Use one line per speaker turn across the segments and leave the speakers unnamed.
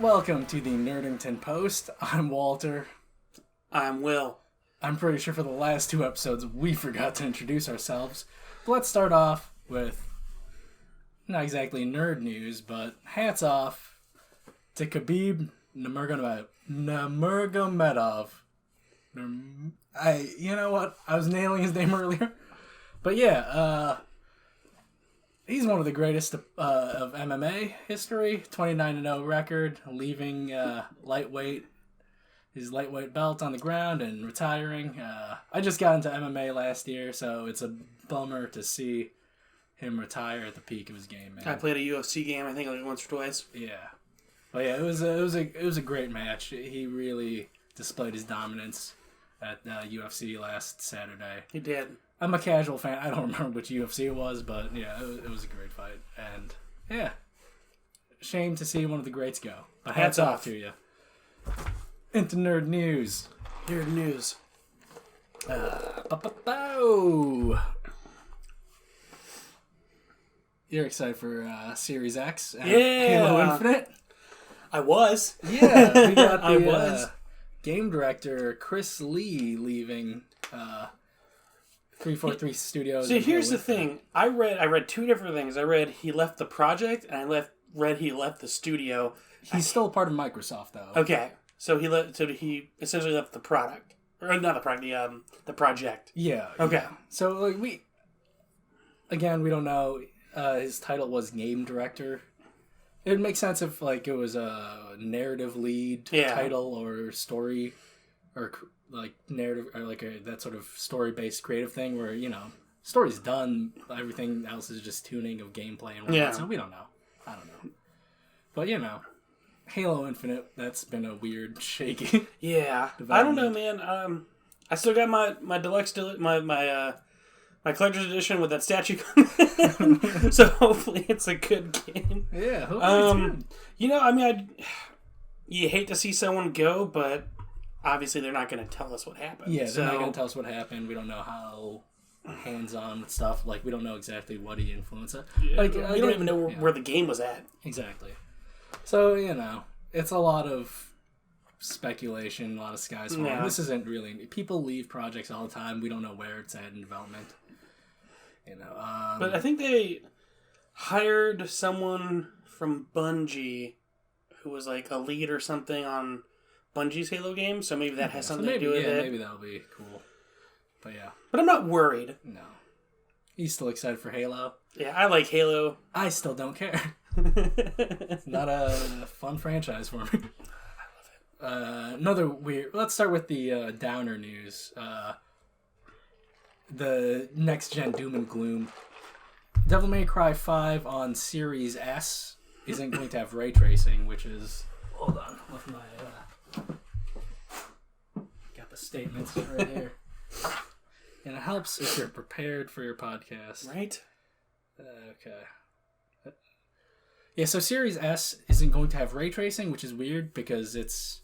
Welcome to the Nerdington Post. I'm Walter.
I'm Will.
I'm pretty sure for the last two episodes we forgot to introduce ourselves. But let's start off with not exactly nerd news, but hats off to Khabib Nurmagomedov. You know what? I was nailing his name earlier. But yeah, he's one of the greatest of MMA history. 29-0 record, leaving his lightweight belt on the ground and retiring. I just got into MMA last year, so it's a bummer to see him retire at the peak of his game, man.
I played a UFC game, I think, like once or twice.
Yeah, but yeah, it was a great match. He really displayed his dominance at UFC last Saturday.
He did.
I'm a casual fan. I don't remember which UFC it was, but yeah, it was a great fight. And yeah, shame to see one of the greats go. But hats off to you. Into nerd news.
Nerd news.
You're excited for Series X and
Yeah.
Halo Infinite?
I was.
Yeah, we got the
I was.
Game director Chris Lee leaving 343 Studios.
So here's the thing. I read two different things. I read he left the project, and I read he left the studio.
He's still a part of Microsoft, though.
Okay, so he essentially left the product, or not the product, the project.
Yeah.
Okay.
Yeah. So like we don't know. His title was game director. It would make sense if like it was a narrative lead title or story, or like narrative or like that sort of story based creative thing where story's done, everything else is just tuning of gameplay and whatnot.
Yeah.
So we don't know. I don't know. But Halo Infinite, that's been a weird, shaky.
Yeah. I don't know, man. I still got my deluxe my collector's edition with that statue coming. So hopefully it's a good game.
Yeah, hopefully it's good.
You hate to see someone go, but obviously they're not going to tell us what happened.
Yeah, they're not going to tell us what happened. We don't know how hands-on with stuff. Like, we don't know exactly what he influenced.
Yeah, we don't even know where the game was at.
Exactly. So, it's a lot of speculation, a lot of skies falling. Yeah. This isn't really... People leave projects all the time. We don't know where it's at in development.
But I think they hired someone from Bungie who was like a lead or something on Bungie's Halo game, so maybe that has something to do with it.
Maybe that'll be cool. But yeah.
But I'm not worried.
No. You still excited for Halo?
Yeah, I like Halo.
I still don't care. It's not a fun franchise for me. I love it. Another weird... Let's start with the downer news. The next-gen Doom and Gloom. Devil May Cry 5 on Series S isn't going to have ray tracing, which is... Hold on. With my... got the statements right here. And it helps if you're prepared for your podcast.
Right?
Okay. Yeah, so Series S isn't going to have ray tracing, which is weird because it's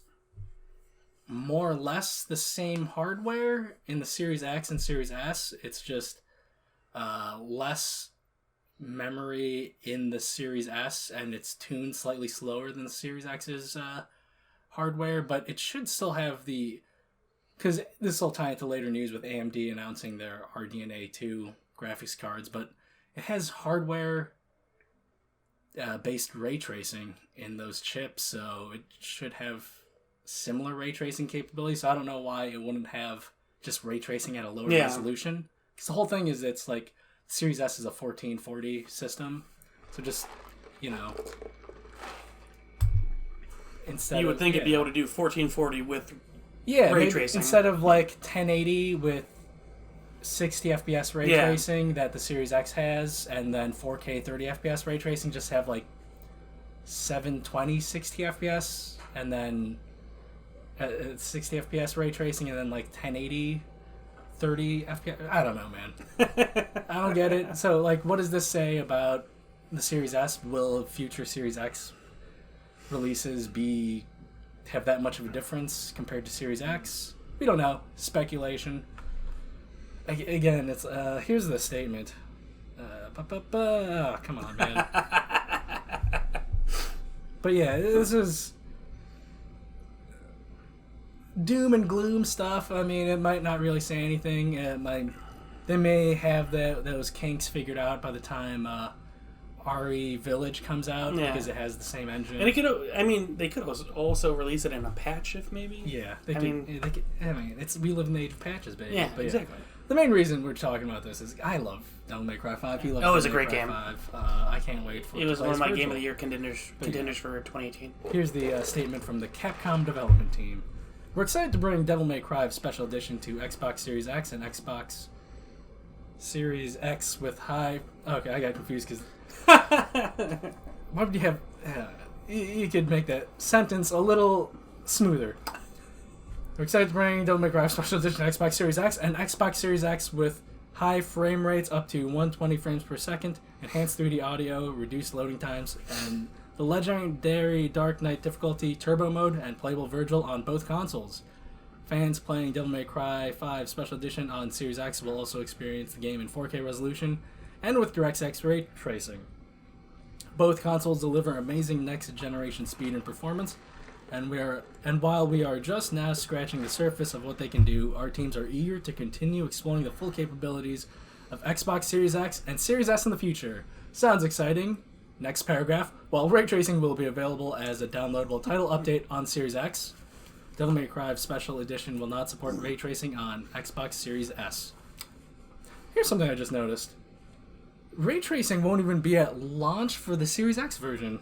more or less the same hardware in the Series X and Series S. It's just less memory in the Series S, and it's tuned slightly slower than the Series X's hardware, but it should still have the... Because this will tie into later news with AMD announcing their RDNA 2 graphics cards, but it has hardware based ray tracing in those chips, so it should have similar ray tracing capability. So I don't know why it wouldn't have just ray tracing at a lower resolution. Because the whole thing is it's like Series S is a 1440 system, so just instead
you would think it'd be able to do 1440 with ray tracing
instead of like 1080 with 60 FPS ray tracing that the Series X has, and then 4K 30 FPS ray tracing. Just have like 720 60 FPS, and then 60 FPS ray tracing, and then like 1080 30 FPS. I don't know, man. I don't get it. So like, what does this say about the Series S? Will future Series X releases have that much of a difference compared to Series X? We don't know. Speculation. Again, it's here's the statement. Come on, man. But yeah, this is doom and gloom stuff. I mean, it might not really say anything. They may have those kinks figured out by the time RE Village comes out because it has the same engine.
And they could also release it in a patch if maybe.
Yeah, we live in the age of patches, baby.
Yeah, exactly.
The main reason we're talking about this is I love Devil May Cry 5.
It was a great game.
5. I can't wait for it.
It was one of my Game of the Year contenders for 2018.
Here's the statement from the Capcom development team. We're excited to bring Devil May Cry Special Edition to Xbox Series X and Xbox Series X with high... Okay, I got confused because... Why would you have... you could make that sentence a little smoother. We're excited to bring Devil May Cry Special Edition to Xbox Series X and Xbox Series X with high frame rates up to 120 frames per second, enhanced 3D audio, reduced loading times, and the legendary Dark Knight difficulty, turbo mode, and playable Virgil on both consoles. Fans playing Devil May Cry 5 Special Edition on Series X will also experience the game in 4K resolution and with DirectX ray tracing. Both consoles deliver amazing next-generation speed and performance, and while we are just now scratching the surface of what they can do, our teams are eager to continue exploring the full capabilities of Xbox Series X and Series S in the future. Sounds exciting. Next paragraph. While ray tracing will be available as a downloadable title update on Series X, Devil May Cry Special Edition will not support ray tracing on Xbox Series S. Here's something I just noticed. Ray tracing won't even be at launch for the Series X version.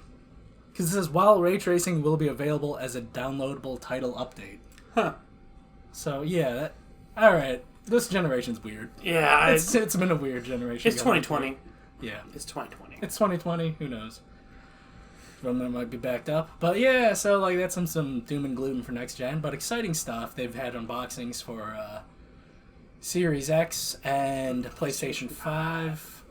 Because it says, while ray tracing will be available as a downloadable title update.
Huh.
So, yeah. Alright. This generation's weird.
Yeah.
It's been a weird generation.
It's 2020.
Yeah.
It's 2020.
It's 2020. Who knows? It might be backed up. But yeah, so like that's some doom and gloom for next gen. But exciting stuff. They've had unboxings for Series X and PlayStation 5.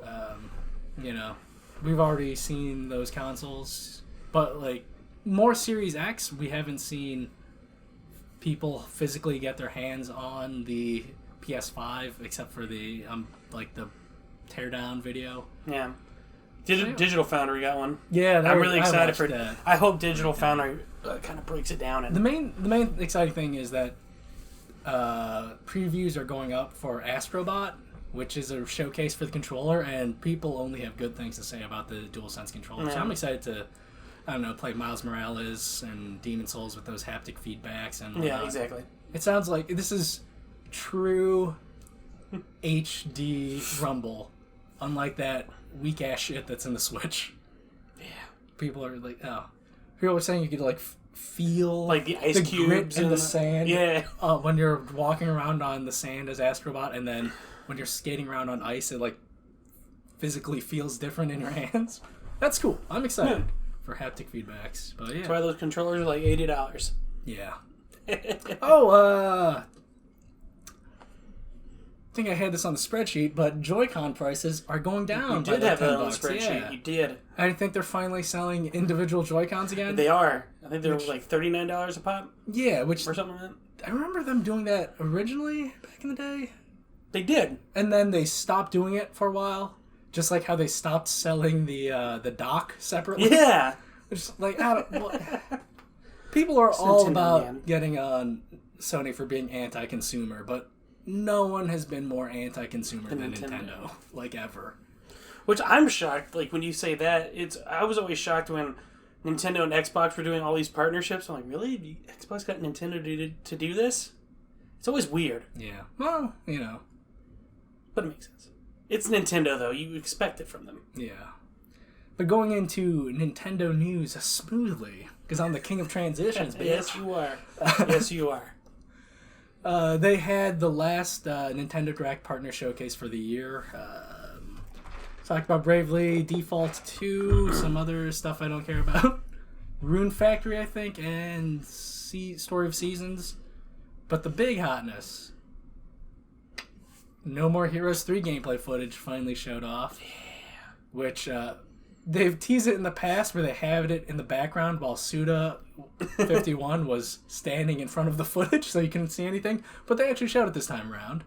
We've already seen those consoles. But, like, more Series X, we haven't seen people physically get their hands on the PS5, except for the teardown video.
Yeah. Digital Foundry got one.
Yeah,
I'm really excited for that. I hope Digital Foundry kind of breaks it down.
The main exciting thing is that previews are going up for Astrobot, which is a showcase for the controller, and people only have good things to say about the DualSense controller. Yeah. So I'm excited to... play Miles Morales and Demon Souls with those haptic feedbacks and
yeah, exactly.
It sounds like this is true HD Rumble, unlike that weak ass shit that's in the Switch.
Yeah,
people are like, people are saying you could like feel
like the ice cubes
in the sand.
Yeah,
when you're walking around on the sand as Astrobot, and then when you're skating around on ice, it like physically feels different in your hands. That's cool. I'm excited. Yeah. For haptic feedbacks, but yeah.
That's why those controllers are like $80.
Yeah. I think I had this on the spreadsheet, but Joy-Con prices are going down.
You did have that on the spreadsheet. Yeah. You did.
I think they're finally selling individual Joy-Cons again.
They are. I think they're like $39 a pop.
Yeah, or
something like that.
I remember them doing that originally back in the day.
They did,
and then they stopped doing it for a while. Just like how they stopped selling the dock separately.
Yeah.
It's like, people are all about getting on Sony for being anti-consumer, but no one has been more anti-consumer than Nintendo, like ever.
Which I'm shocked, like when you say that, I was always shocked when Nintendo and Xbox were doing all these partnerships. I'm like, really? Xbox got Nintendo to do this? It's always weird.
Yeah. Well,
But it makes sense. It's Nintendo, though. You expect it from them.
Yeah. But going into Nintendo news smoothly, because I'm the king of transitions, bitch.
Yes, you are. Yes, you are.
They had the last Nintendo Direct Partner Showcase for the year. Talked about Bravely Default 2, some other stuff I don't care about. Rune Factory, I think, and Story of Seasons. But the big hotness... No More Heroes 3 gameplay footage finally showed off.
Yeah.
Which, they've teased it in the past where they have it in the background while Suda51 was standing in front of the footage so you couldn't see anything. But they actually showed it this time around.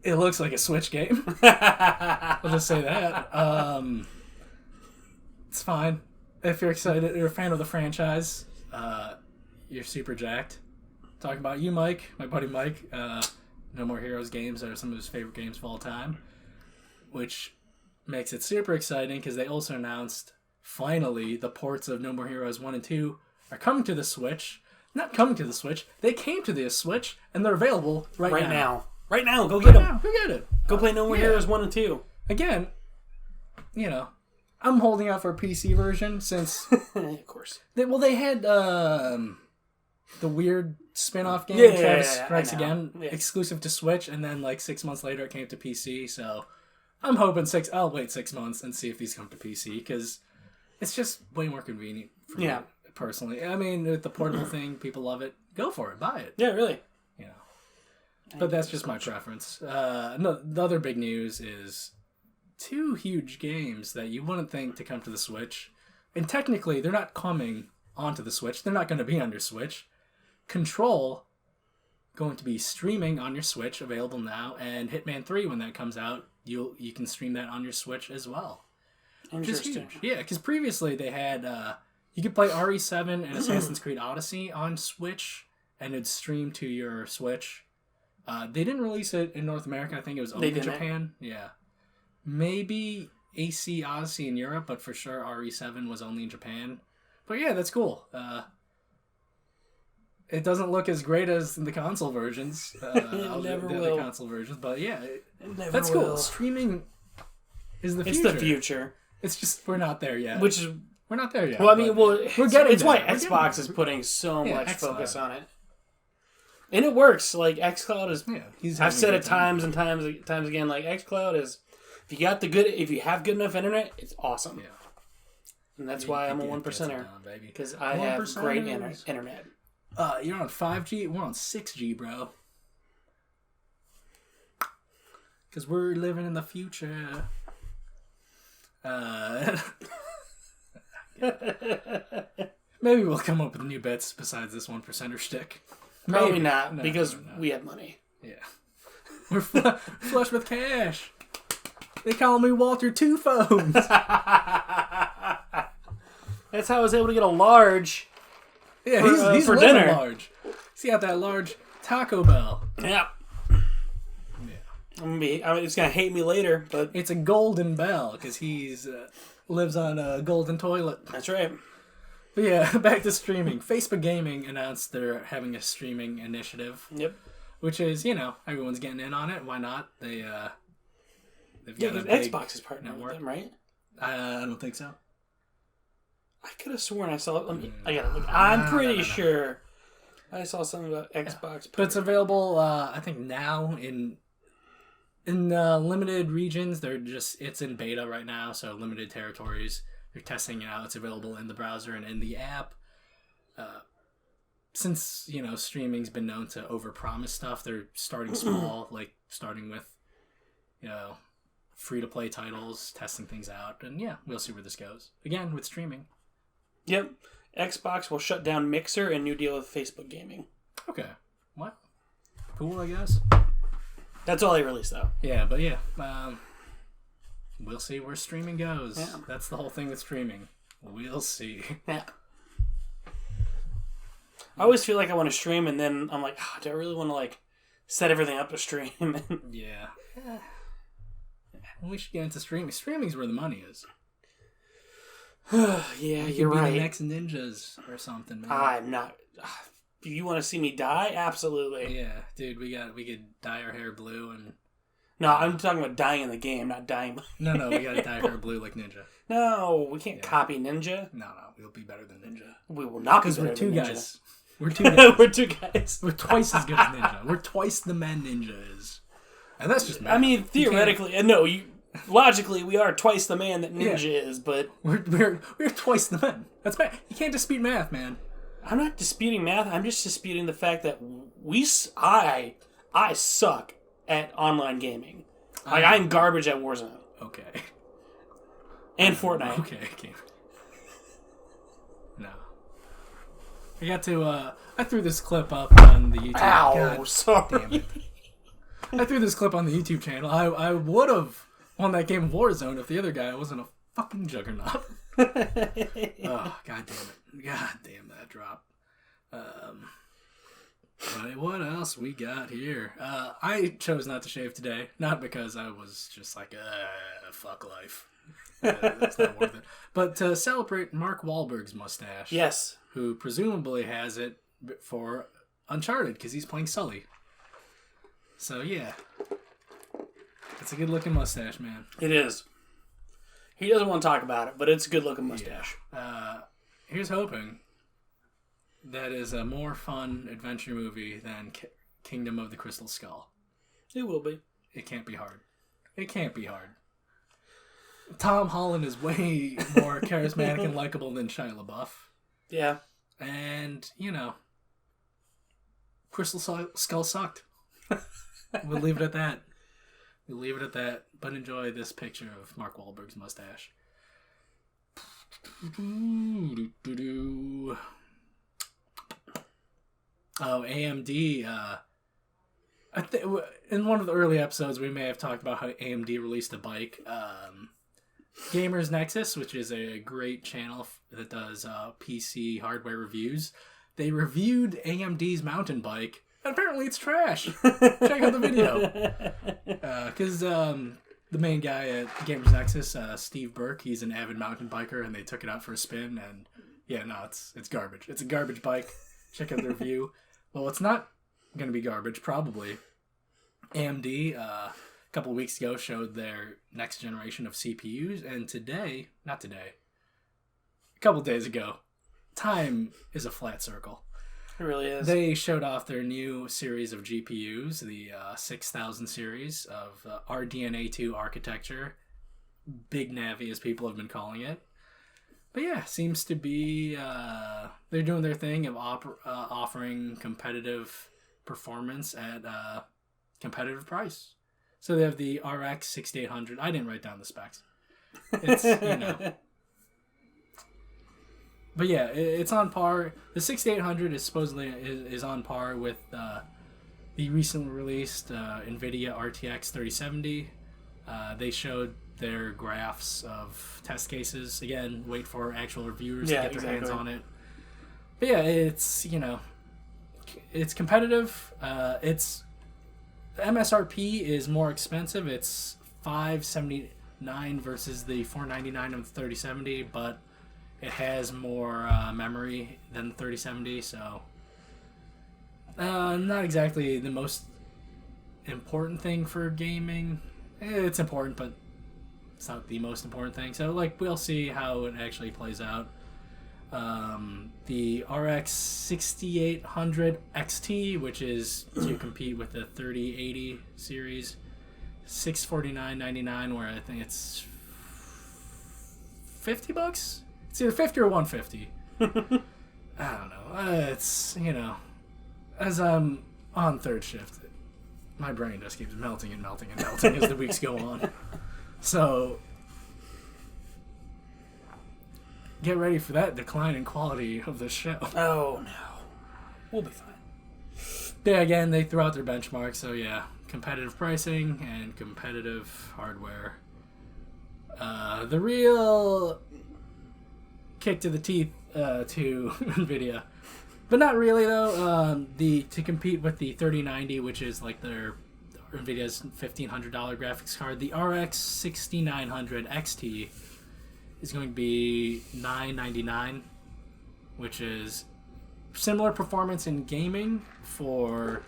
It looks like a Switch game. I'll just say that. It's fine. If you're excited, you're a fan of the franchise. you're super jacked. Talking about you, Mike, my buddy Mike. No More Heroes games are some of his favorite games of all time, which makes it super exciting because they also announced finally the ports of No More Heroes 1 and 2 are coming to the Switch. Not coming to the Switch, they came to the Switch and they're available right now.
Right now, go get them.
Go get it.
Go play No More Heroes 1 and 2.
Again, I'm holding out for a PC version since...
Of course.
They had the weird spin-off game, Travis Strikes Again, exclusive to Switch, and then 6 months later it came to PC, so I'm hoping I'll wait 6 months and see if these come to PC, because it's just way more convenient for me, personally. I mean, with the portable thing, people love it. Go for it. Buy it.
Yeah, really.
But that's just my preference. No, the other big news is 2 huge games that you wouldn't think to come to the Switch, and technically they're not coming onto the Switch. They're not going to be on your Switch. Control going to be streaming on your Switch, available now, and Hitman 3, when that comes out, you can stream that on your Switch as well.
Interesting.
Yeah, because previously they had you could play RE7 and Assassin's Creed Odyssey on Switch, and it'd stream to your Switch. They didn't release it in North America. I think it was only in Japan. Yeah, maybe AC Odyssey in Europe, but for sure RE7 was only in Japan. But yeah, that's cool. It doesn't look as great as the console versions. The console versions, but yeah, that's cool. Streaming is the future.
It's the future.
It's just we're not there yet.
We're
not there yet.
Well, I mean, we're getting. It's why
Xbox
is putting so much focus on it, and it works. xCloud is. Yeah, I've said it times and times again. xCloud is, if you have good enough internet, it's awesome. Yeah, and that's why I'm a 1%er, because I have great internet.
You're on 5G. We're on 6G, bro. Because we're living in the future. Maybe we'll come up with new bets besides this 1%er shtick.
Probably not, because we have money.
Yeah. We're flush with cash. They call me Walter Two Phones.
That's how I was able to get a large.
Yeah, he's for dinner. Large. He's got that large Taco Bell.
Yeah. It's gonna hate me later, but
it's a golden bell because he's lives on a golden toilet.
That's right.
But yeah, back to streaming. Facebook Gaming announced they're having a streaming initiative.
Yep.
Which is, everyone's getting in on it. Why not? They've got a
big Xbox is partnering with them, right?
I don't think so.
I could have sworn I saw it. I gotta look. I'm pretty sure I saw something about Xbox.
But it's available, I think now in limited regions. It's in beta right now, so limited territories. They're testing it out. It's available in the browser and in the app. Since streaming's been known to overpromise stuff, they're starting small, starting with free to play titles, testing things out, and we'll see where this goes. Again, with streaming.
Yep. Xbox will shut down Mixer and new deal with Facebook Gaming.
Okay. What? Cool, I guess.
That's all they released, though.
Yeah, but we'll see where streaming goes. Yeah. That's the whole thing with streaming. We'll see.
Yeah. I always feel like I want to stream, and then I'm like, do I really want to set everything up to stream?
Yeah. We should get into streaming. Streaming's where the money is.
Yeah, you're right.
The next ninjas or something, man.
I'm not. If you want to see me die, absolutely.
Yeah, dude, we could dye our hair blue and.
No, I'm talking about dying in the game, not dying.
No, we gotta dye our hair blue like Ninja.
No, we can't copy Ninja.
No, we'll be better than Ninja.
We will not be better
than Ninja. Because we're two guys. We're two guys.
We're two guys.
We're twice as good as Ninja. We're twice the man Ninja is. And that's just math.
I mean, theoretically, logically, we are twice the man that Ninja is, but
we're twice the man. That's math. You can't dispute math, man.
I'm not disputing math. I'm just disputing the fact that I suck at online gaming. I'm garbage at Warzone.
Okay.
And Fortnite.
Okay. No. I got to. I threw this clip up on the YouTube.
Ow! God, sorry.
Damn it. I threw this clip on the YouTube channel. I would have won that game of Warzone if the other guy wasn't a fucking juggernaut. Oh, god damn it. God damn that drop. But what else we got here? I chose not to shave today, not because I was just like, fuck life. That's not worth it. But to celebrate Mark Wahlberg's mustache.
Yes.
Who presumably has it for Uncharted, because he's playing Sully. So, yeah. It's a good-looking mustache, man.
It is. He doesn't want to talk about it, but it's a good-looking mustache.
Yeah. Here's hoping that is a more fun adventure movie than Kingdom of the Crystal Skull.
It will be.
It can't be hard. It can't be hard. Tom Holland is way more charismatic and likable than Shia LaBeouf.
Yeah.
And, Crystal Skull sucked. We'll leave it at that. But enjoy this picture of Mark Wahlberg's mustache. Oh, AMD. In one of the early episodes, we may have talked about how AMD released a bike. Gamers Nexus, which is a great channel that does PC hardware reviews. They reviewed AMD's mountain bike, and apparently it's trash. Check out the video. Because the main guy at Gamers Nexus, Steve Burke, he's an avid mountain biker, and they took it out for a spin, and it's garbage. It's a garbage bike. Check out the review. Well, it's not going to be garbage, probably. AMD, a couple of weeks ago, showed their next generation of CPUs, and a couple of days ago, time is a flat circle.
It really is.
They showed off their new series of GPUs, the 6000 series of RDNA2 architecture. Big Navi, as people have been calling it. But yeah, seems to be they're doing their thing of offering competitive performance at competitive price. So they have the RX 6800. I didn't write down the specs. It's But yeah, it's on par. The 6800 is supposedly is on par with the recently released NVIDIA RTX 3070. They showed their graphs of test cases. Again, wait for actual reviewers to get their hands on it. But yeah, it's it's competitive. It's the MSRP is more expensive. It's $579 versus the $499 of the 3070, but it has more memory than the 3070, so not exactly the most important thing for gaming. It's important, but it's not the most important thing. So, we'll see how it actually plays out. The RX 6800 XT, which is to compete with the 3080 series, $649.99, where I think it's $50. It's either 50 or 150. I don't know. It's, as I'm on third shift, my brain just keeps melting and melting and melting as the weeks go on. So, get ready for that decline in quality of the show.
Oh, no. We'll be fine.
Yeah, again, they threw out their benchmarks, so yeah, competitive pricing and competitive hardware. The real kick to the teeth to NVIDIA. But not really, though. To compete with the 3090, which is their NVIDIA's $1,500 graphics card, the RX 6900 XT is going to be $999, which is similar performance in gaming for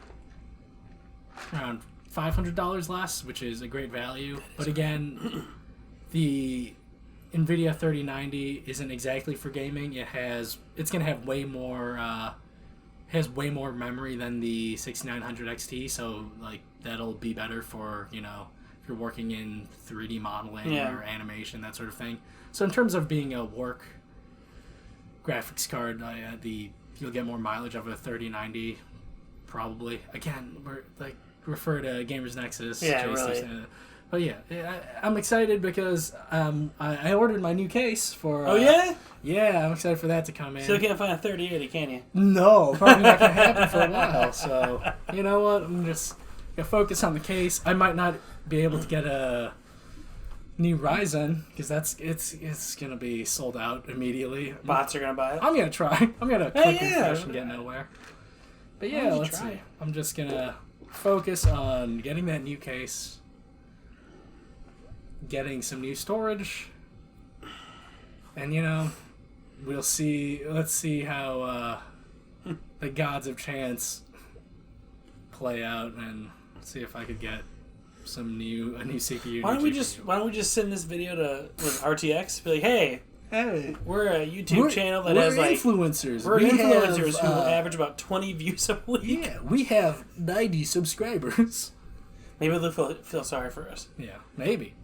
around $500 less, which is a great value. But again, the NVIDIA 3090 isn't exactly for gaming. It's going to have way more memory than the 6900 XT, so that'll be better for, if you're working in 3D modeling or animation, that sort of thing. So in terms of being a work graphics card, you'll get more mileage of a 3090 probably. Again, we're refer to Gamers Nexus.
Yeah, really.
But yeah, I'm excited because I ordered my new case for...
oh, yeah?
Yeah, I'm excited for that to come in.
Still can't find a 3080, can you?
No, probably not going to happen for a while. So, you know what? I'm just going to focus on the case. I might not be able to get a new Ryzen, because it's gonna be sold out immediately.
Bots are gonna buy it.
I'm gonna try. I'm gonna click refresh and get nowhere. But yeah, let's see. I'm just gonna focus on getting that new case, getting some new storage, and we'll see. Let's see how the gods of chance play out, and see if I could get a new CPU.
Why don't we just send this video to RTX? Be like, hey, we're a YouTube channel that has
influencers.
We're influencers who average about 20 views a week.
Yeah, we have 90 subscribers.
Maybe they'll feel sorry for us.
Yeah, maybe.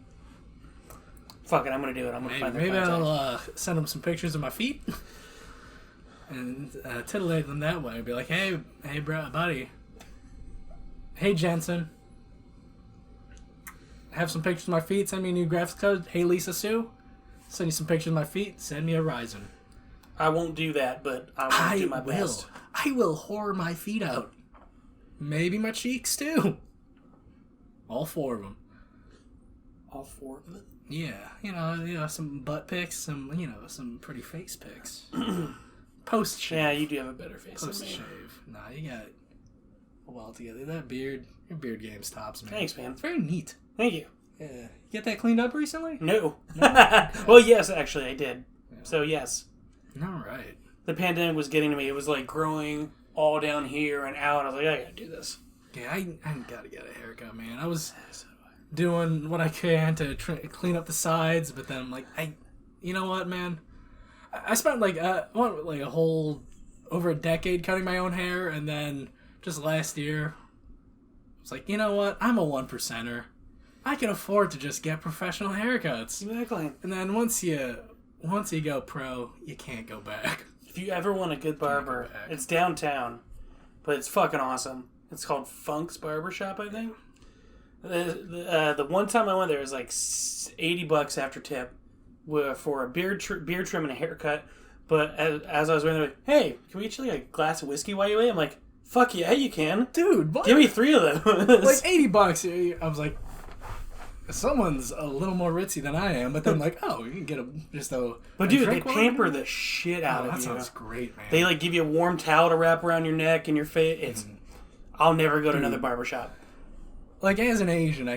Fuck it, I'm gonna do it. I'm gonna find
maybe I'll send them some pictures of my feet and titillate them that way. Be like, hey, bro, buddy. Hey, Jensen. Have some pictures of my feet. Send me a new graphics card. Hey, Lisa Sue. Send you some pictures of my feet. Send me a Ryzen.
I won't do that, but I will do my best.
I will whore my feet out. Maybe my cheeks too. All 4 of them.
All 4 of them?
Yeah, some butt pics, some pretty face pics. Post shave.
Yeah, you do have a better face than me.
Post shave. Nah, you got it well together. That beard, your beard game's tops, man.
Thanks, man.
It's very neat.
Thank you.
Yeah. You get that cleaned up recently?
No. Well, yes, actually, I did. Yeah. So, yes.
All right.
The pandemic was getting to me. It was like growing all down here and out. I was like, I gotta do this.
Yeah, I gotta get a haircut, man. I was doing what I can to clean up the sides, but then I'm like, you know what, man? I spent like a whole over a decade cutting my own hair, and then just last year, I was like, you know what? I'm a 1%er. I can afford to just get professional haircuts.
Exactly.
And then once you go pro, you can't go back.
If you ever want a good barber, it's downtown, but it's fucking awesome. It's called Funk's Barbershop, I think. The one time I went there, it was like $80 after tip for a beard trim and a haircut. But as I was waiting, they're like, hey, can we get you like a glass of whiskey while you wait? I'm like, fuck yeah, you can.
Dude, what?
Give me 3 of those.
Like $80. I was like, someone's a little more ritzy than I am, but then like, oh, you can get a
But dude, they pamper the shit out of you.
That sounds great, man.
They like give you a warm towel to wrap around your neck and your face. I'll never go to another barbershop.
Like, as an Asian, I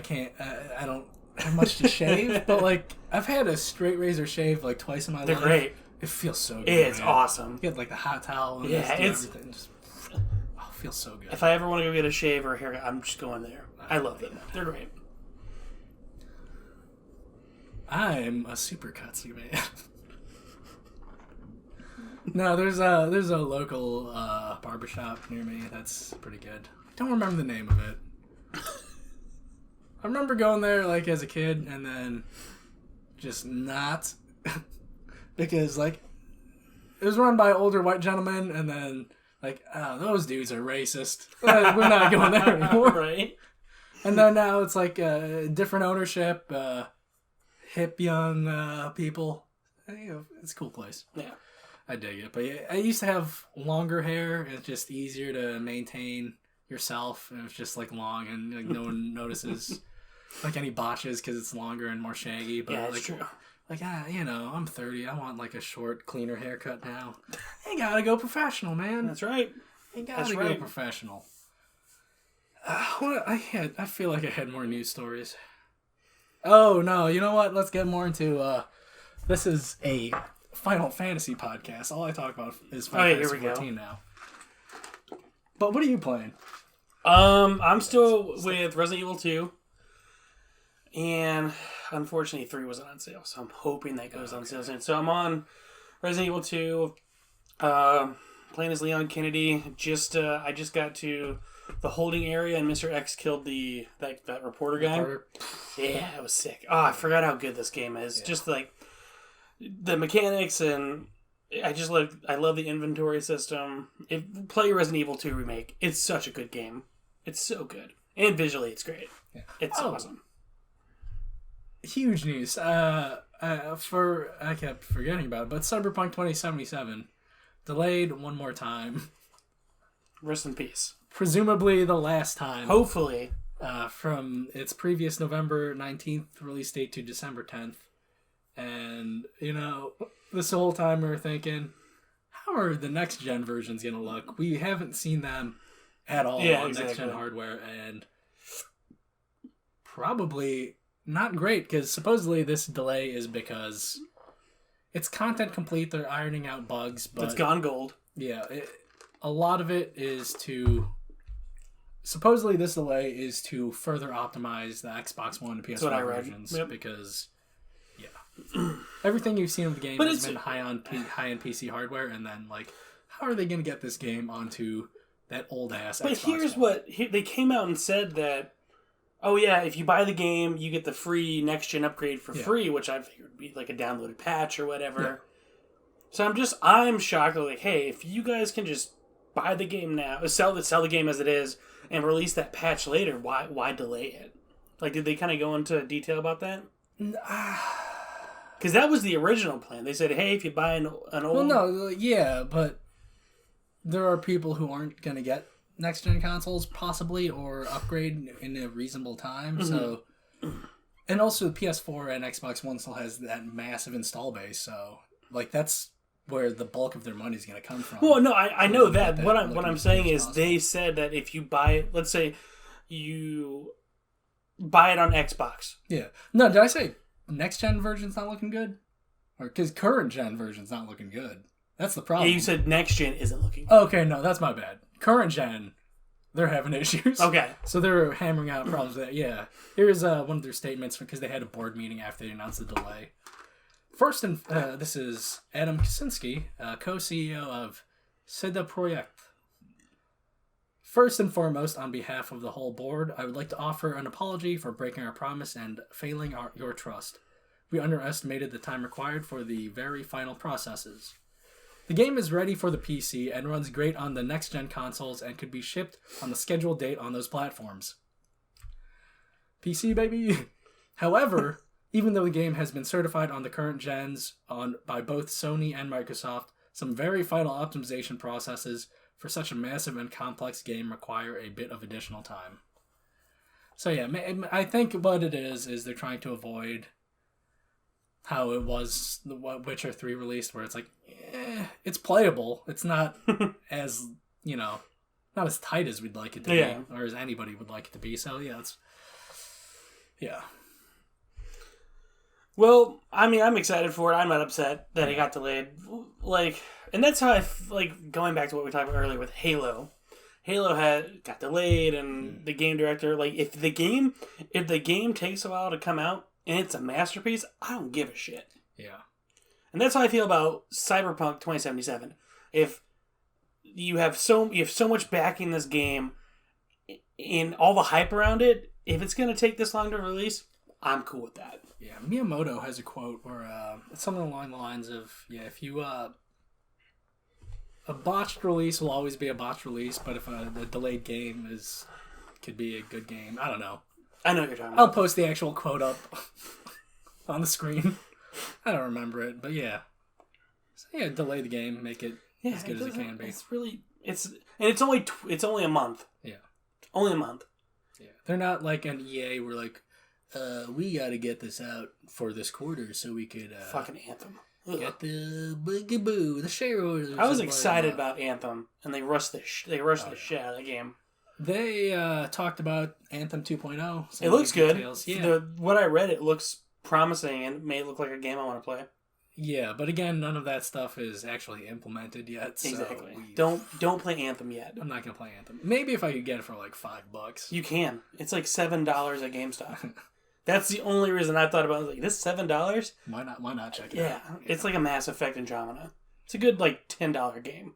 don't have much to shave, but like, I've had a straight razor shave like twice in my life.
They're great.
It feels so good.
It's awesome.
You get like the hot towel and everything. Just, it feels so good.
If I ever want to go get a shave or a haircut, I'm just going there. I love them. They're great.
I'm a super cutsy man. No, there's a local barbershop near me that's pretty good. I don't remember the name of it. I remember going there like as a kid and then just not because like it was run by older white gentlemen and then like, oh, those dudes are racist. We're not going there anymore.
Right.
And then now it's like different ownership, hip young people. It's a cool place.
Yeah.
I dig it. But yeah, I used to have longer hair. It's just easier to maintain yourself. And it's just like long and like no one notices like any botches because it's longer and more shaggy. But
yeah, that's
like,
true.
Like, I'm 30. I want like a short, cleaner haircut now. You gotta go professional, man.
That's right.
You gotta go professional. I feel like I had more news stories. Oh, no. You know what? Let's get more into... this is a Final Fantasy podcast. All I talk about is Final Fantasy 14 now. But what are you playing?
I'm still with Resident Evil 2. And unfortunately 3 wasn't on sale. So I'm hoping that goes on sale soon. So I'm on Resident Evil 2. Playing as Leon Kennedy. I just got to the holding area and Mr. X killed that reporter guy. Yeah, it was sick. Oh, I forgot how good this game is. Yeah. Just like the mechanics and I love the inventory system. Play Resident Evil 2 Remake. It's such a good game. It's so good. And visually it's great. Yeah. It's awesome.
Huge news. I kept forgetting about it, but Cyberpunk 2077 delayed one more time.
Rest in peace.
Presumably the last time.
Hopefully.
from its previous November 19th release date to December 10th. And, this whole time we were thinking, how are the next-gen versions going to look? We haven't seen them at all on next-gen hardware, and probably not great, because supposedly this delay is because it's content complete, they're ironing out bugs, but...
It's gone gold.
Yeah, a lot of it is to... Supposedly this delay is to further optimize the Xbox One and PS4 versions, because... Everything you've seen of the game has been high-end PC hardware, and then, how are they going to get this game onto that old-ass Xbox
But here's
One?
they came out and said that, oh yeah, if you buy the game, you get the free next-gen upgrade for free, which I figured would be like a downloaded patch or whatever. Yeah. So I'm shocked, hey, if you guys can just buy the game now, sell the game as it is, and release that patch later, why delay it? Did they kind of go into detail about that? Because that was the original plan. They said, hey, if you buy an old...
Well, no, yeah, but there are people who aren't going to get next-gen consoles, possibly, or upgrade in a reasonable time, so... And also, the PS4 and Xbox One still has that massive install base, so, that's where the bulk of their money is going to come from.
Well, no, I know that. What I'm saying is, they said that if you buy... Let's say you buy it on Xbox.
Yeah. No, did I say... Next-gen version's not looking good? Or because current-gen version's not looking good. That's the problem.
Yeah, you said next-gen isn't looking good.
Okay, no, that's my bad. Current-gen, they're having issues.
Okay.
So they're hammering out problems with that. Yeah. Here's one of their statements, because they had a board meeting after they announced the delay. First, this is Adam Kaczynski, co-CEO of CD Projekt. First and foremost, on behalf of the whole board, I would like to offer an apology for breaking our promise and failing your trust. We underestimated the time required for the very final processes. The game is ready for the PC and runs great on the next-gen consoles and could be shipped on the scheduled date on those platforms. PC, baby! However, even though the game has been certified on the current gens by both Sony and Microsoft, some very final optimization processes for such a massive and complex game require a bit of additional time. So yeah, I think what it is they're trying to avoid how it was the Witcher 3 released, where it's it's playable. It's not as, not as tight as we'd like it to be, or as anybody would like it to be. So yeah.
Well, I'm excited for it. I'm not upset that it got delayed. And that's how going back to what we talked about earlier with Halo. Halo got delayed, and the game director, if the game takes a while to come out and it's a masterpiece, I don't give a shit.
Yeah.
And that's how I feel about Cyberpunk 2077. If you have so much backing this game in all the hype around it, if it's going to take this long to release, I'm cool with that.
Yeah, Miyamoto has a quote where it's something along the lines of, if you a botched release will always be a botched release, but if a delayed game could be a good game. I don't know.
I know what you're talking about.
I'll post the actual quote up on the screen. I don't remember it, but yeah. So yeah, delay the game, make it as good as it can be.
It's only a month.
Yeah.
Only a month.
Yeah. They're not like an EA where we gotta get this out for this quarter so we could
fucking Anthem.
Get the boogaboo, the shareholders.
I was excited about Anthem, and they rushed the shit out of the game.
They talked about Anthem 2.0.
It looks good.
Yeah.
What I read, it looks promising, and it may look like a game I want to play.
Yeah, but again, none of that stuff is actually implemented yet. So
exactly. Don't play Anthem yet.
I'm not gonna play Anthem. Maybe if I could get it for $5.
You can. It's $7 at GameStop. That's the only reason I thought about it. This $7?
Why not check it out?
Yeah, it's like a Mass Effect Andromeda. It's a good $10 game.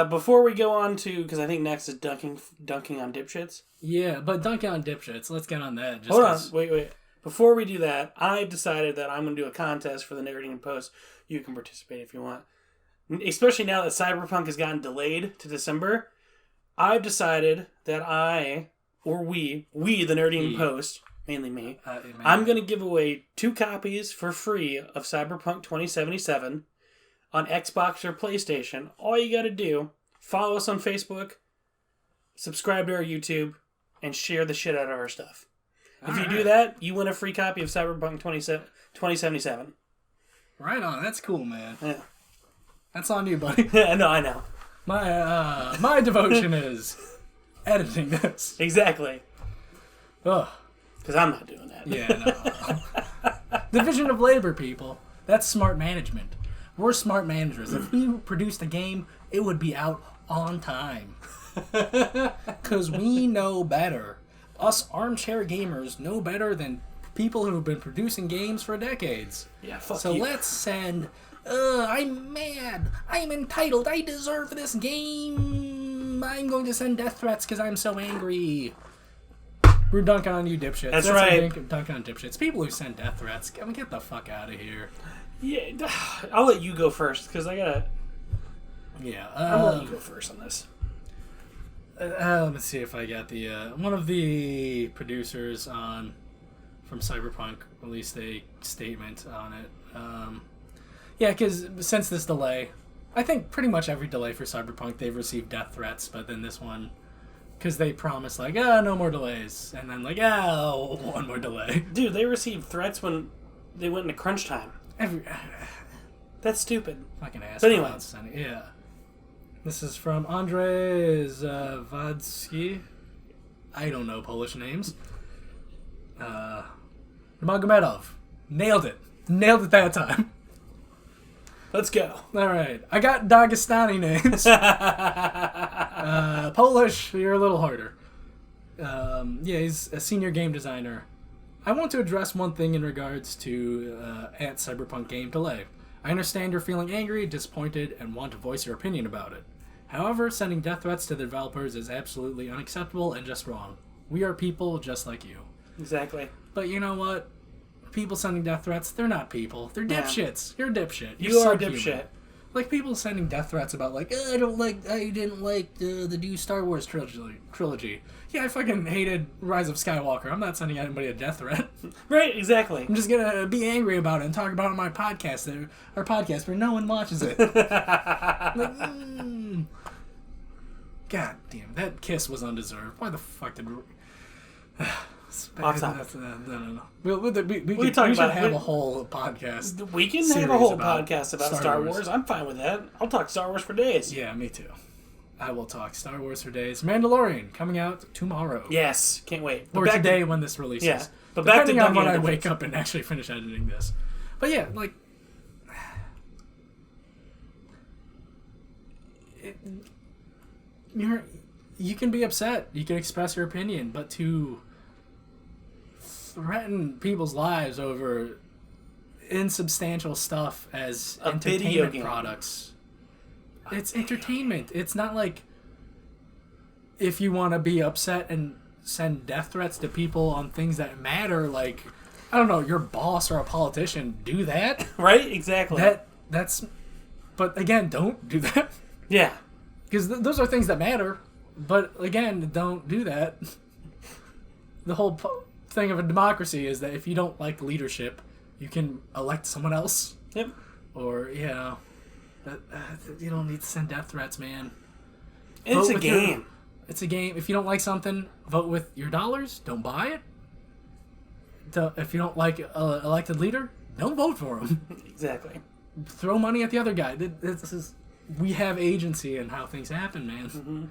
Before we go on to, because I think next is dunking on Dipshits.
Yeah, but dunking on Dipshits. Let's get on that.
Hold on, wait. Before we do that, I decided that I'm going to do a contest for the Nerdington Post. You can participate if you want. Especially now that Cyberpunk has gotten delayed to December. I've decided that we, the Nerdington Post, mainly me, I'm going to give away 2 copies for free of Cyberpunk 2077 on Xbox or PlayStation. All you got to do, follow us on Facebook, subscribe to our YouTube, and share the shit out of our stuff. If you do that, you win a free copy of Cyberpunk 2077.
Right on. That's cool, man.
Yeah.
That's on you, buddy.
No, I know.
My devotion is editing this.
Exactly.
Ugh.
Because I'm not doing that.
Yeah, no. Division of labor, people. That's smart management. We're smart managers. If we produced a game, it would be out on time. Because we know better. Us armchair gamers know better than people who have been producing games for decades.
Yeah, fuck
so
you.
let's send... I'm mad. I'm entitled. I deserve this game. I'm going to send death threats because I'm so angry. We're dunking on you, dipshits.
That's right.
Dunking on dipshits. People who send death threats, get the fuck out of here.
Yeah, I'll let you go first because I gotta...
Yeah.
I'll let you go first on this.
Let me see if I got the... one of the producers from Cyberpunk released a statement on it. Yeah, because since this delay, I think pretty much every delay for Cyberpunk, they've received death threats, but then this one, because they promised, like, no more delays, and then, like, one more delay.
Dude, they received threats when they went into crunch time. That's stupid.
Fucking ass.
But anyway.
Yeah. This is from Andrzej Zawadzki. I don't know Polish names. Magomedov. Nailed it. Nailed it that time.
Let's go.
All right. I got Dagestani names. Polish, you're a little harder. Yeah, he's a senior game designer. I want to address one thing in regards to at Cyberpunk game delay. I understand you're feeling angry, disappointed, and want to voice your opinion about it. However, sending death threats to the developers is absolutely unacceptable and just wrong. We are people just like you.
Exactly.
But you know what? People sending death threats, they're not people. They're dipshits. You're a dipshit.
You are a dipshit.
Like people sending death threats about like, I didn't like the new Star Wars trilogy. Yeah, I fucking hated Rise of Skywalker. I'm not sending anybody a death threat.
Right, exactly.
I'm just gonna be angry about it and talk about it on my podcast. Our podcast where no one watches it. Like, God damn, that kiss was undeserved. Why the fuck did we...
Off topic.
No. We should have a whole podcast.
We can have a whole podcast about Star Wars. I'm fine with that. I'll talk Star Wars for days.
Yeah, me too. I will talk Star Wars for days. Mandalorian coming out tomorrow.
Yes, can't wait.
Or today when this releases.
Yeah, but back to
depending on when I wake up and actually finish editing this. But yeah, like... You can be upset. You can express your opinion, but to threaten people's lives over insubstantial stuff as entertainment products... It's entertainment. It's not like if you want to be upset and send death threats to people on things that matter, like, I don't know, your boss or a politician, do that.
Right? Exactly.
That's... But again, don't do that.
Yeah.
Because those are things that matter. But again, don't do that. The whole thing of a democracy is that if you don't like leadership, you can elect someone else.
Yep.
Or, you know... you don't need to send death threats, man.
It's a game.
It's a game. If you don't like something, vote with your dollars. Don't buy it. If you don't like an elected leader, don't vote for him.
Exactly.
Throw money at the other guy. We have agency in how things happen, man. Mm-hmm.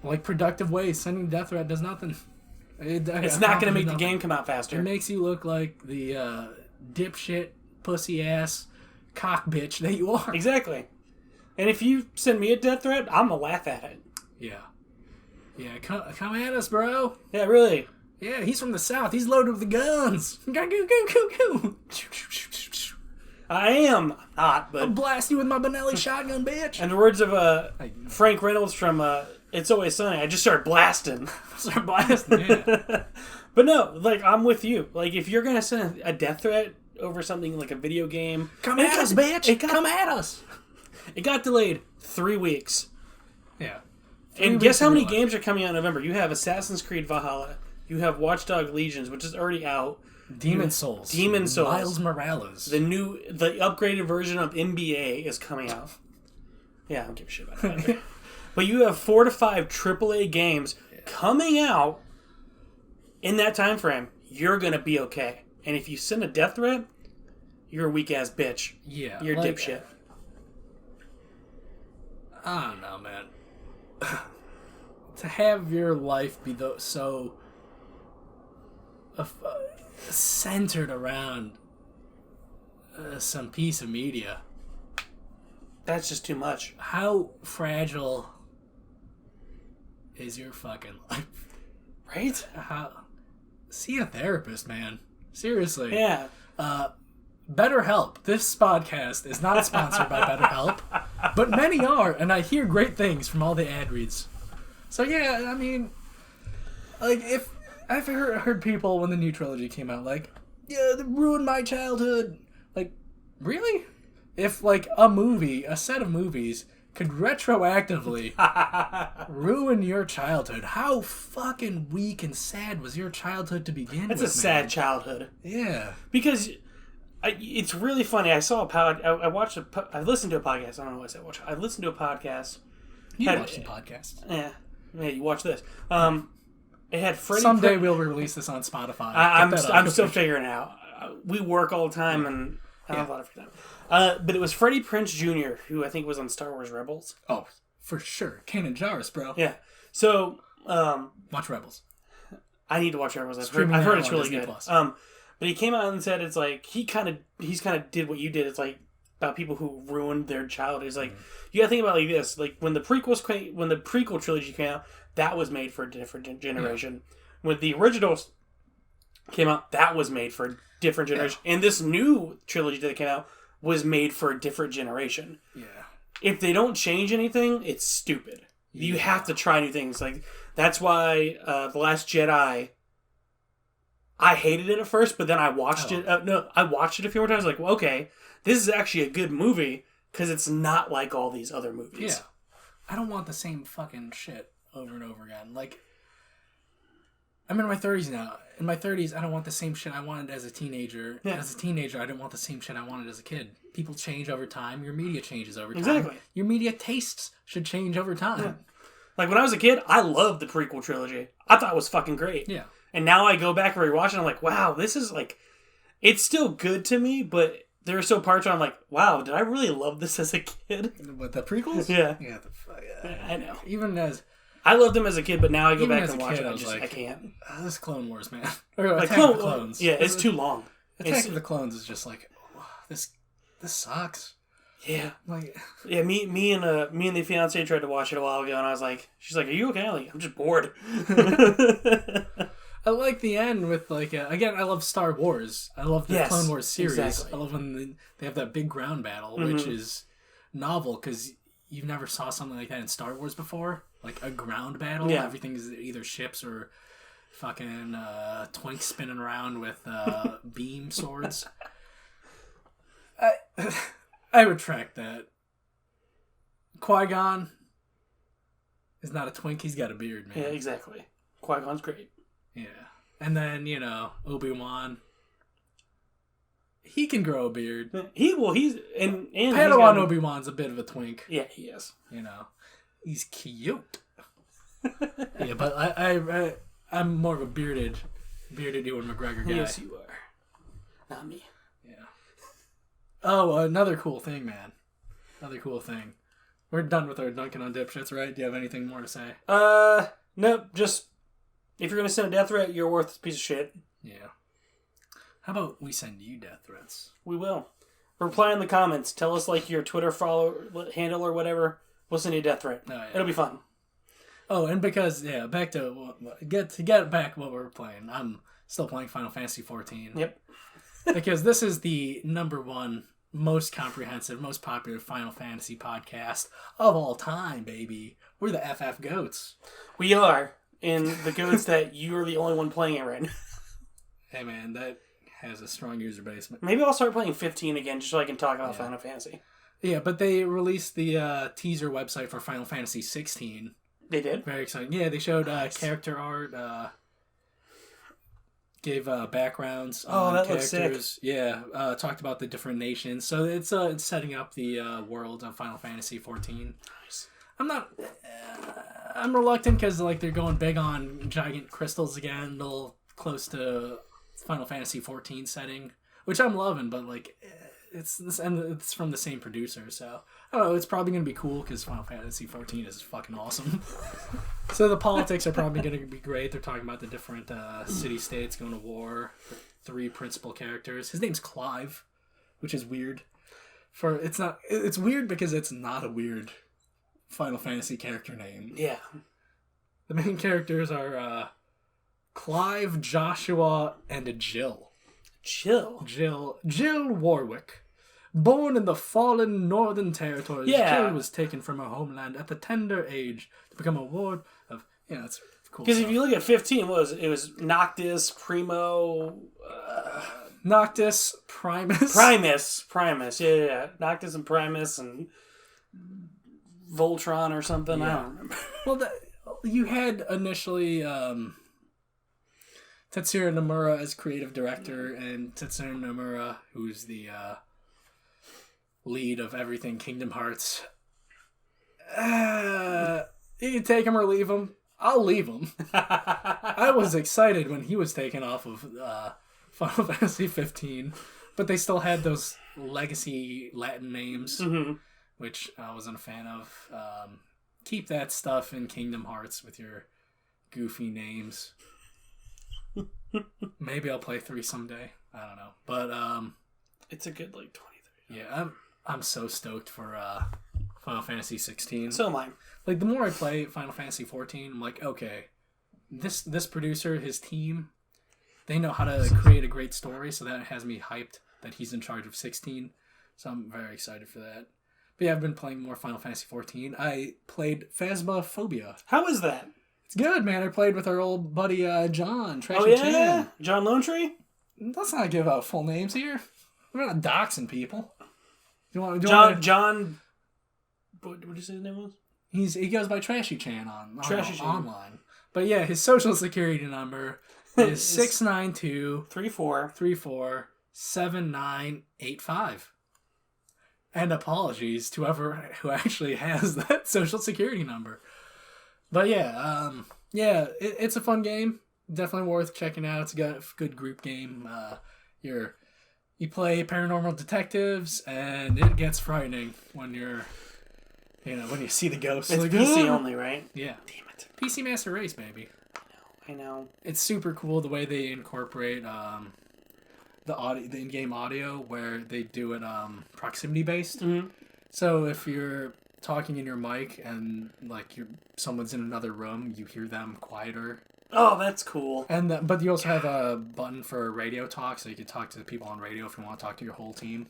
Like productive ways, sending a death threat does nothing.
It's not going to make the game come out faster.
It makes you look like the dipshit, pussy ass cock bitch that you are.
Exactly. And if you send me a death threat, I'm gonna laugh at it.
Yeah, come at us, bro.
Yeah, really.
Yeah, he's from the south. He's loaded with the guns. Go.
I am not, but
I'll blast you with my Benelli shotgun, bitch.
In the words of Frank Reynolds from It's Always Sunny, I just started blasting.
Yeah.
But no, like, I'm with you. Like, if you're gonna send a death threat over something like a video game...
Come at us, bitch! Come at us!
It got delayed 3 weeks.
Yeah.
And guess how many games are coming out in November? You have Assassin's Creed Valhalla. You have Watch Dogs Legions, which is already out.
Demon's Souls.
Miles
Morales.
The upgraded version of NBA is coming out. Yeah, I don't give a shit about that. But you have 4 to 5 AAA games coming out in that time frame, you're going to be okay. And if you send a death threat, you're a weak-ass bitch.
Yeah.
You're a dipshit.
I don't know, man. To have your life be so centered around some piece of media.
That's just too much.
How fragile is your fucking life?
Right?
See a therapist, man. Seriously.
Yeah.
BetterHelp. This podcast is not sponsored by BetterHelp, but many are, and I hear great things from all the ad reads. So yeah, I mean, like, if I've heard people when the new trilogy came out, like, yeah, they ruined my childhood. Like, really? If, like, a set of movies could retroactively ruin your childhood, how fucking weak and sad was your childhood to begin with?
It's a sad childhood.
Yeah.
Because it's really funny. I saw I listened to a podcast. I don't know what I said. I listened to a podcast.
You watched the podcast.
Yeah. Yeah, you watch this. It had Freddie.
Someday we'll release this on Spotify.
I'm still figuring it out. We work all the time, and I don't have a lot of free time. But it was Freddie Prinze Jr., who I think was on Star Wars Rebels.
Oh, for sure. Canon Jarrus, bro.
Yeah. So
watch Rebels.
I need to watch Rebels. I've heard it's really
Disney
good. But he came out and said it's like he's kind of did what you did. It's like about people who ruined their childhood. It's like you gotta think about it like this. Like when the prequel trilogy came out, that was made for a different generation. Yeah. When the originals came out, that was made for a different generation. Yeah. And this new trilogy that came out was made for a different generation. Yeah. If they don't change anything, it's stupid. Yeah. You have to try new things. Like that's why The Last Jedi. I hated it at first, but then I watched it. I watched it a few more times. Like, well, okay, this is actually a good movie because it's not like all these other movies.
Yeah, I don't want the same fucking shit over and over again. Like, I'm in my 30s now. In my 30s, I don't want the same shit I wanted as a teenager. Yeah. As a teenager, I didn't want the same shit I wanted as a kid. People change over time. Your media changes over time.
Exactly.
Your media tastes should change over time. Yeah.
Like, when I was a kid, I loved the prequel trilogy. I thought it was fucking great. Yeah. And now I go back and rewatch it, and I'm like, wow, this is like... It's still good to me, but there are still parts where I'm like, wow, did I really love this as a kid?
What, the prequels?
Yeah.
Yeah,
I know.
Even as...
I loved them as a kid, but now I go back and watch
kid,
it.
I
can't.
This Clone Wars, man. Or
like
Attack of the Clones.
Yeah, it's too long.
Attack of the Clones is just like, oh, this sucks.
Yeah.
Like,
yeah, me and the fiance tried to watch it a while ago, and I was like, she's like, are you okay? I'm like, I'm just bored.
I like the end with, like, again, I love Star Wars. I love the Clone Wars series.
Exactly.
I love when they have that big ground battle, which is novel because you never saw something like that in Star Wars before. Like a ground battle. Yeah. Everything is either ships or fucking twinks spinning around with beam swords. I retract that. Qui-Gon is not a twink. He's got a beard, man.
Yeah, exactly. Qui-Gon's great.
Yeah. And then, Obi-Wan. He can grow a beard.
He's
Padawan Obi-Wan's a bit of a twink.
Yeah, he is.
He's cute. Yeah, but I'm more of a bearded Ewan McGregor guy.
Yes, you are. Not me.
Yeah. Oh, another cool thing, man. Another cool thing. We're done with our Dunkin' on Dipshits, right? Do you have anything more to say?
Nope. Just, if you're going to send a death threat, you're a worthless piece of shit.
Yeah. How about we send you death threats?
We will. Reply in the comments. Tell us, like, your Twitter handle or whatever. We'll send you a death threat. Oh, yeah. It'll be fun.
Oh, and because, back to get back what we're playing. I'm still playing Final Fantasy 14.
Yep.
Because this is the number one most comprehensive, most popular Final Fantasy podcast of all time, baby. We're the FF Goats.
We are. And the goats that you're the only one playing it right now.
Hey, man, that has a strong user base.
Maybe I'll start playing 15 again just so I can talk about Final Fantasy.
Yeah, but they released the teaser website for Final Fantasy 16.
They did?
Very exciting. Yeah, they showed character art, gave backgrounds on
that
characters.
looks sick.
Yeah, talked about the different nations. So it's setting up the world of Final Fantasy 14.
Nice.
I'm reluctant because like they're going big on giant crystals again, a little close to Final Fantasy 14 setting, which I'm loving, but like it's from the same producer, so I don't know. It's probably gonna be cool because Final Fantasy 14 is fucking awesome. So the politics are probably gonna be great. They're talking about the different city states going to war. The 3 principal characters. His name's Clive, which is weird. It's weird because it's not a weird Final Fantasy character name.
Yeah.
The main characters are Clive, Joshua, and Jill. Jill Warwick. Born in the fallen Northern Territories, Jill was taken from her homeland at the tender age to become a ward of... Yeah, that's cool.
Because if you look at 15, it was Noctis, Primo...
Noctis, Primus.
Primus, yeah. Noctis and Primus and Voltron or something, I don't remember.
Well, you had initially Tetsuya Nomura as creative director, and Tetsuya Nomura, who's the lead of everything Kingdom Hearts. You can take him or leave him. I'll leave him. I was excited when he was taken off of Final Fantasy 15, but they still had those legacy Latin names, which I wasn't a fan of. Keep that stuff in Kingdom Hearts with your goofy names. Maybe I'll play 3 someday. I don't know, but
it's a good 23.
Yeah, I'm so stoked for Final Fantasy 16.
So am I.
Like the more I play Final Fantasy 14, I'm like, okay, this producer, his team, they know how to create a great story, so that has me hyped that he's in charge of 16. So I'm very excited for that. But yeah, I've been playing more Final Fantasy 14. I played Phasmophobia.
How is that?
It's good, man. I played with our old buddy John.
Trashy Chan. John Lone Tree?
Let's not give out full names here. We're not doxing people.
John. What did you say his name was?
He goes by Trashy Chan
Trashy
online. But yeah, his social security number is 692-34 7985. And apologies to whoever who actually has that social security number. But yeah, it's a fun game. Definitely worth checking out. It's a good group game. You play paranormal detectives, and it gets frightening when when you see the ghosts.
It's like, PC only, right?
Yeah.
Damn it.
PC Master Race, baby.
I know.
It's super cool the way they incorporate the in-game audio, where they do it proximity based. Mm-hmm. So if you're talking in your mic and like someone's in another room, you hear them quieter.
Oh, that's cool.
And but you also have a button for radio talk, so you can talk to the people on radio if you want to talk to your whole team.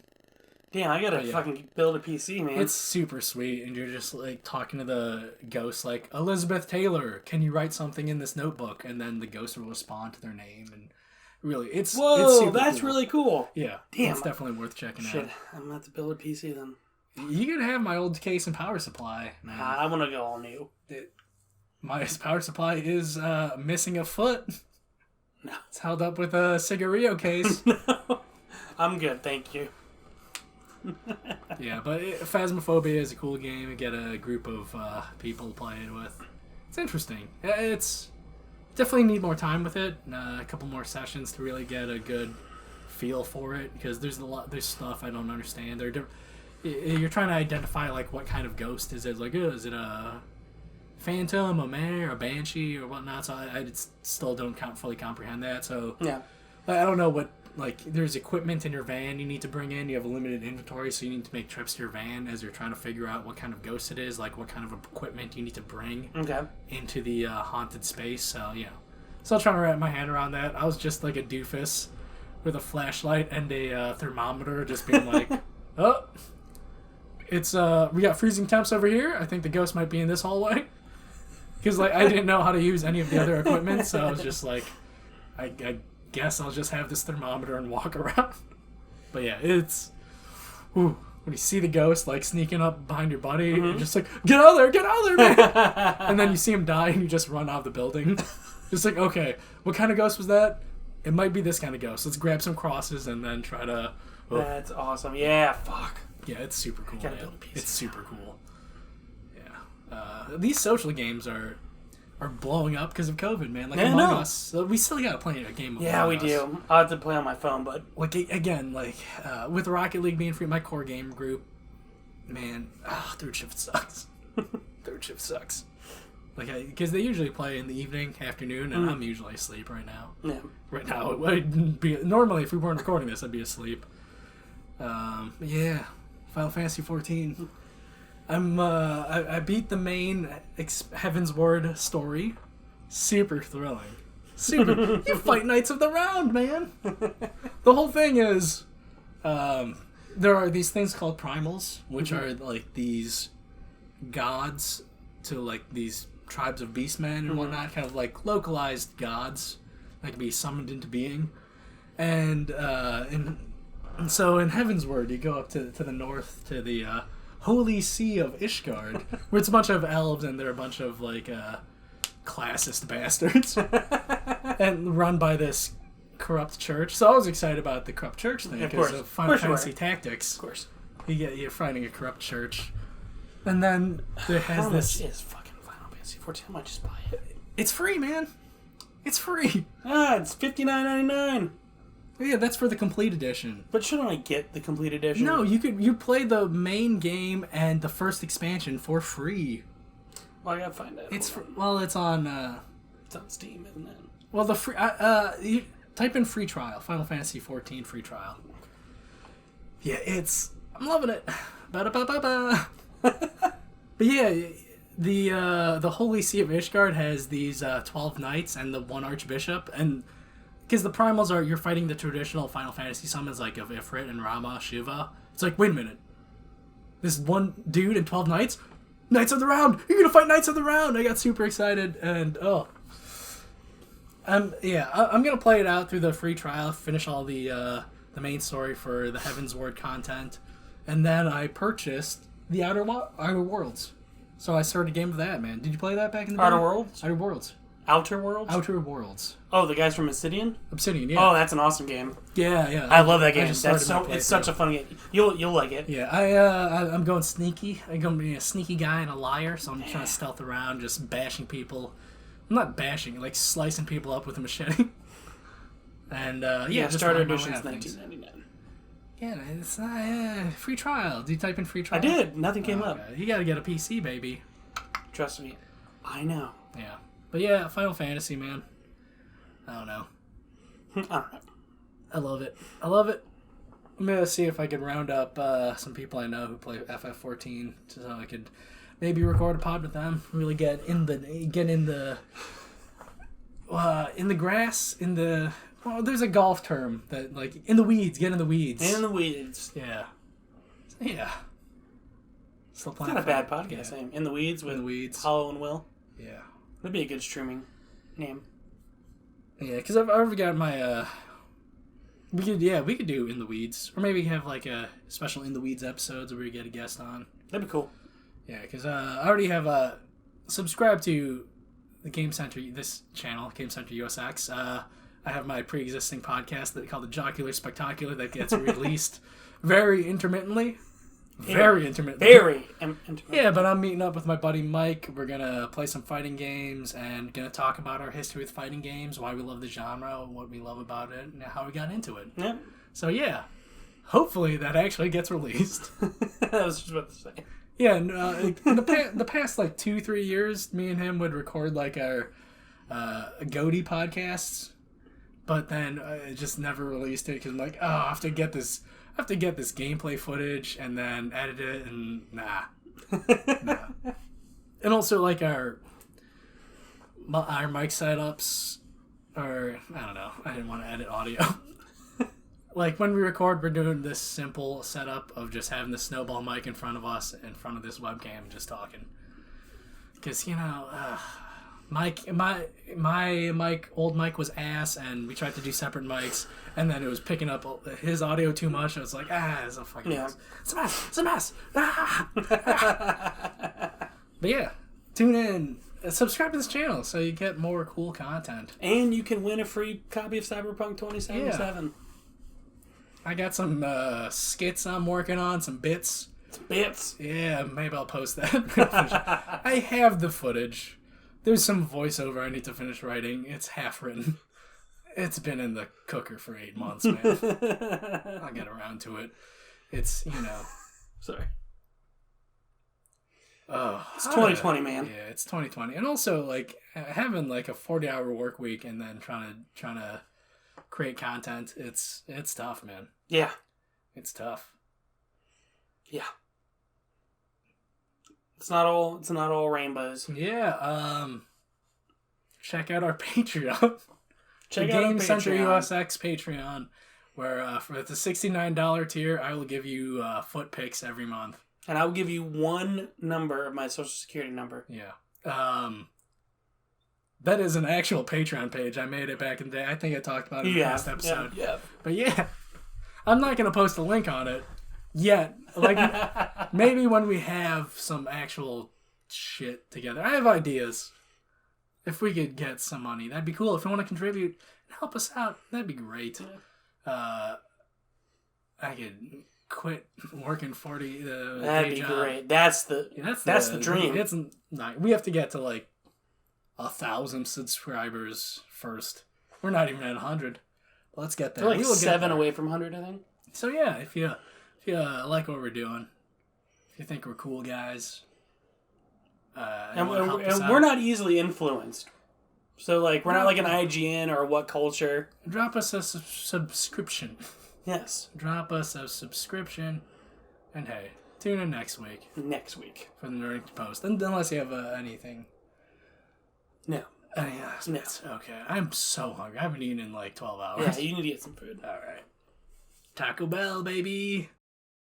Damn, I gotta fucking build a PC, man.
It's super sweet, and you're just like talking to the ghost, like, Elizabeth Taylor, can you write something in this notebook? And then the ghost will respond to their name, and really, it's super
that's
cool.
really cool.
Yeah,
damn,
it's definitely worth checking out.
Shit, I'm gonna have to build a PC then.
You can have my old case and power supply, man.
I want to go all new.
My power supply is missing a foot.
No.
It's held up with a Cigarillo case.
No. I'm good, thank you.
Yeah, but Phasmophobia is a cool game. You get a group of people to play it with. It's interesting. It's definitely need more time with it. A couple more sessions to really get a good feel for it, because there's stuff I don't understand. You're trying to identify like what kind of ghost is it. Like, is it a phantom, a mare, a banshee, or whatnot? So I still don't fully comprehend that. So
yeah,
I don't know what. Like, there's equipment in your van you need to bring in. You have a limited inventory, so you need to make trips to your van as you're trying to figure out what kind of ghost it is, like what kind of equipment you need to bring into the haunted space. So, yeah. Still trying to wrap my hand around that. I was just like a doofus with a flashlight and a thermometer, just being like, oh, it's we got freezing temps over here. I think the ghost might be in this hallway. Because like I didn't know how to use any of the other equipment, so I was just like, I guess I'll just have this thermometer and walk around. But yeah, it's when you see the ghost like sneaking up behind your buddy, you're just like, get out there, man. And then you see him die and you just run out of the building. Just like, okay, what kind of ghost was that? It might be this kind of ghost. Let's grab some crosses and then try to...
That's awesome. Yeah, fuck.
Yeah, it's super cool, man.
Build a PC
it's super cool. Yeah. These social games are blowing up because of COVID, man. Like Among Us, we still got plenty of game.
Yeah, we do. I have to play on my phone, but
like again, with Rocket League being free, my core game group, man, third shift sucks. Third shift sucks. Like, because they usually play in the evening, afternoon, and I'm usually asleep right now. Yeah. Right now, it would be normally if we weren't recording this, I'd be asleep. Yeah, Final Fantasy 14. I beat the main Heavensward story. Super thrilling. Super. You fight Knights of the Round, man. The whole thing is, there are these things called primals, which are like these gods to like these tribes of beastmen and whatnot, kind of like localized gods that can be summoned into being. And so in Heavensward, you go up to the north to the Holy See of Ishgard, where it's a bunch of elves and they're a bunch of like classist bastards, and run by this corrupt church. So I was excited about the corrupt church thing because of Final Fantasy Tactics. Of course, you're fighting a corrupt church, and then there has
How
this.
Much is fucking Final Fantasy 14? I might just buy it.
It's free, man. It's free.
It's $59.99.
Yeah, that's for the complete edition.
But shouldn't I get the complete edition?
No, you play the main game and the first expansion for free.
Well, I gotta find it.
It's on.
It's on Steam, isn't it?
Well, the free. You type in free trial. Final Fantasy 14 free trial. Yeah, I'm loving it. Ba-da-ba-ba-ba. But yeah, the Holy See of Ishgard has these 12 knights and the one archbishop, and because the primals you're fighting the traditional Final Fantasy summons like of Ifrit and Rama, Shiva. It's like, wait a minute, this one dude and 12 knights, Knights of the Round. You're gonna fight Knights of the Round. I got super excited, and I'm gonna play it out through the free trial, finish all the main story for the Heavensward content, and then I purchased the Outer Worlds. So I started a game of that, man. Did you play that back in the day?
Outer Worlds?
Outer Worlds.
Outer Worlds?
Outer Worlds.
Oh, the guys from Obsidian?
Obsidian, yeah.
Oh, that's an awesome game.
Yeah.
I love that game. It's such a fun game. You'll like it.
Yeah, I'm going sneaky. I'm going to be a sneaky guy and a liar, so I'm trying to stealth around, just bashing people. I'm not bashing, like slicing people up with a machete. And just
Starter Edition's $19.99.
Yeah, it's free trial. Do you type in free trial?
I did. Nothing came up.
You got to get a PC, baby.
Trust me. I know.
Yeah. But yeah, Final Fantasy, man. I don't know. I love it. I'm gonna see if I can round up some people I know who play FF14, so I could maybe record a pod with them. Really get in the grass. Well, there's a golf term that like in the weeds. Get in the weeds.
In the weeds.
Yeah. Still
playing. It's not a bad podcast name. In the weeds with Hollow and Will.
Yeah.
That'd be a good streaming name.
Yeah, because I've already got my. We could do In the Weeds, or maybe have like a special In the Weeds episodes where we get a guest on.
That'd be cool.
Yeah, because I already have subscribed to the Game Center, this channel, Game Center USX. I have my pre-existing podcast that called the Jocular Spectacular that gets released very intermittently. Very intermittent. Yeah, but I'm meeting up with my buddy Mike. We're going to play some fighting games and going to talk about our history with fighting games, why we love the genre, and what we love about it, and how we got into it.
Yeah.
So, yeah. Hopefully that actually gets released.
I was just about to say.
Yeah, and in the past, like, 2-3 years, me and him would record, like, our Goaty podcasts, but then it just never released it because I'm like, I have to get this gameplay footage and then edit it, and nah. And also like our mic setups, or I don't know, I didn't want to edit audio. Like when we record, we're doing this simple setup of just having the snowball mic in front of us, in front of this webcam, and just talking. Because my old mic was ass, and we tried to do separate mics, and then it was picking up his audio too much. I was like, it's a fucking mess. It's a mess. But yeah, tune in, subscribe to this channel so you get more cool content,
and you can win a free copy of Cyberpunk 2077.
I got some skits I'm working on, some bits.
It's bits.
Yeah, maybe I'll post that. I have the footage. There's some voiceover I need to finish writing. It's half written. It's been in the cooker for 8 months, man. I'll get around to it. It's,
Sorry.
Oh,
it's 2020, man.
Yeah, it's 2020. And also, like, having, like, a 40-hour work week and then trying to create content, it's tough, man.
Yeah.
It's tough.
Yeah. It's not all rainbows.
Yeah, check out our Patreon.
Check out our
Game Center
Patreon.
USX Patreon, where for the $69 tier, I will give you foot pics every month.
And I will give you one number of my social security number.
Yeah. That is an actual Patreon page. I made it back in the day. I think I talked about it in the last episode.
Yeah.
But yeah, I'm not going to post a link on it yet. Like, maybe when we have some actual shit together. I have ideas. If we could get some money, that'd be cool. If you want to contribute and help us out, that'd be great. I could quit working 40.
That'd be great. That's the dream.
It's not. We have to get to like 1,000 subscribers first. We're not even at 100. Let's get there.
We're like 7 away from 100, I think.
So yeah, if you like what we're doing, if you think we're cool guys,
and we're not easily influenced. So like we're not like an IGN or What Culture.
Drop us a subscription.
Yes.
Drop us a subscription, and hey, tune in next week.
For
the Nerdington Post, unless you have anything.
No.
Any last bits? Okay, I'm so hungry. I haven't eaten in like 12 hours.
Yeah, you need to get some food.
All right. Taco Bell, baby.